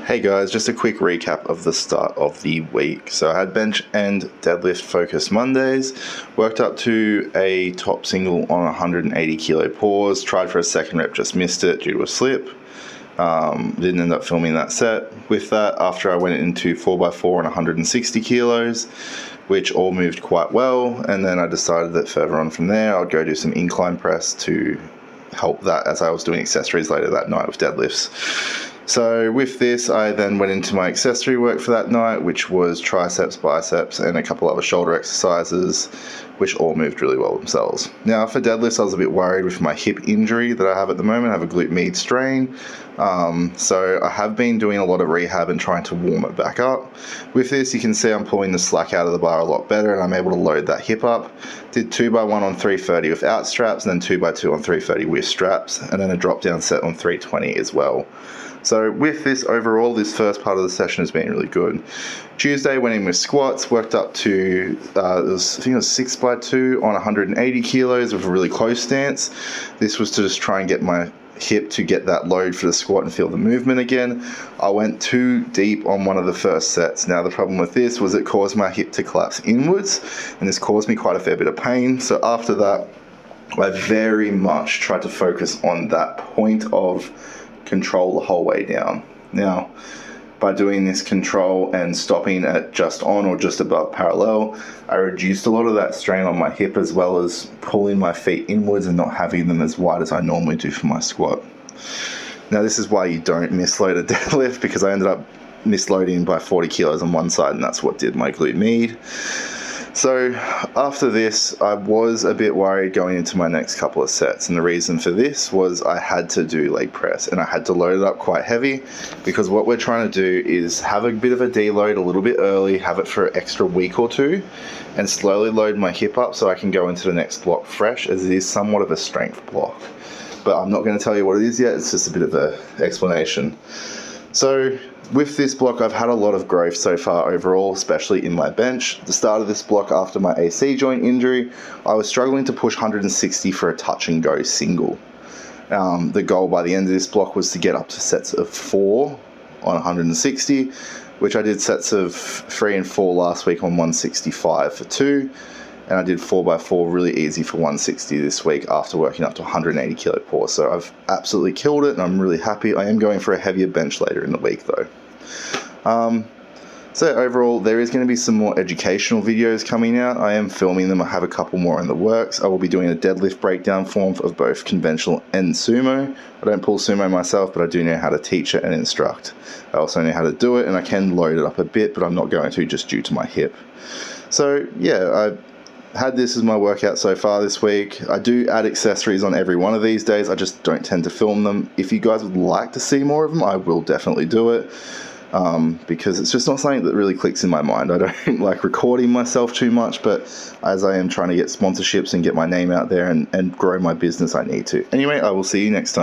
Hey guys, just a quick recap of the start of the week. So I had bench and deadlift focus Mondays, worked up to a top single on 180 kilo pause, tried for a second rep, just missed it due to a slip. Didn't end up filming that set. With that, after I went into 4x4 on 160 kilos, which all moved quite well, and then I decided that further on from there, I'd go do some incline press to help that as I was doing accessories later that night with deadlifts. So with this, I then went into my accessory work for that night, which was triceps, biceps, and a couple other shoulder exercises, which all moved really well themselves. Now for deadlifts, I was a bit worried with my hip injury that I have at the moment. I have a glute med strain. So I have been doing a lot of rehab and trying to warm it back up. With this, you can see I'm pulling the slack out of the bar a lot better, and I'm able to load that hip up. Did 2x1 on 330 without straps, and then 2x2 on 330 with straps, and then a drop down set on 320 as well. So with this overall, this first part of the session has been really good. Tuesday went in with squats, worked up to, I think it was 6x2 on 180 kilos with a really close stance. This was to just try and get my hip to get that load for the squat and feel the movement again. I went too deep on one of the first sets. Now the problem with this was it caused my hip to collapse inwards, and this caused me quite a fair bit of pain. So after that, I very much tried to focus on that point of control the whole way down. Now, by doing this control and stopping at just on or just above parallel, I reduced a lot of that strain on my hip, as well as pulling my feet inwards and not having them as wide as I normally do for my squat. Now, this is why you don't misload a deadlift, because I ended up misloading by 40 kilos on one side, and that's what did my glute med. So after this, I was a bit worried going into my next couple of sets, and the reason for this was I had to do leg press, and I had to load it up quite heavy, because what we're trying to do is have a bit of a deload a little bit early, have it for an extra week or two, and slowly load my hip up so I can go into the next block fresh, as it is somewhat of a strength block. But I'm not going to tell you what it is yet, it's just a bit of an explanation. So with this block, I've had a lot of growth so far overall, especially in my bench. At the start of this block, after my AC joint injury, I was struggling to push 160 for a touch and go single. The goal by the end of this block was to get up to sets of 4 on 160, which I did sets of 3 and 4 last week on 165 for 2. And I did 4x4 really easy for 160 this week after working up to 180 kilo pause. So I've absolutely killed it, and I'm really happy. I am going for a heavier bench later in the week though. So overall, there is going to be some more educational videos coming out. I am filming them. I have a couple more in the works. I will be doing a deadlift breakdown form of both conventional and sumo. I don't pull sumo myself, but I do know how to teach it and instruct. I also know how to do it, and I can load it up a bit, but I'm not going to, just due to my hip. So yeah, I had this as my workout so far this week. I do add accessories on every one of these days. I just don't tend to film them. If you guys would like to see more of them, I will definitely do it, because it's just not something that really clicks in my mind. I don't like recording myself too much, but as I am trying to get sponsorships and get my name out there and grow my business, I need to. Anyway, I will see you next time.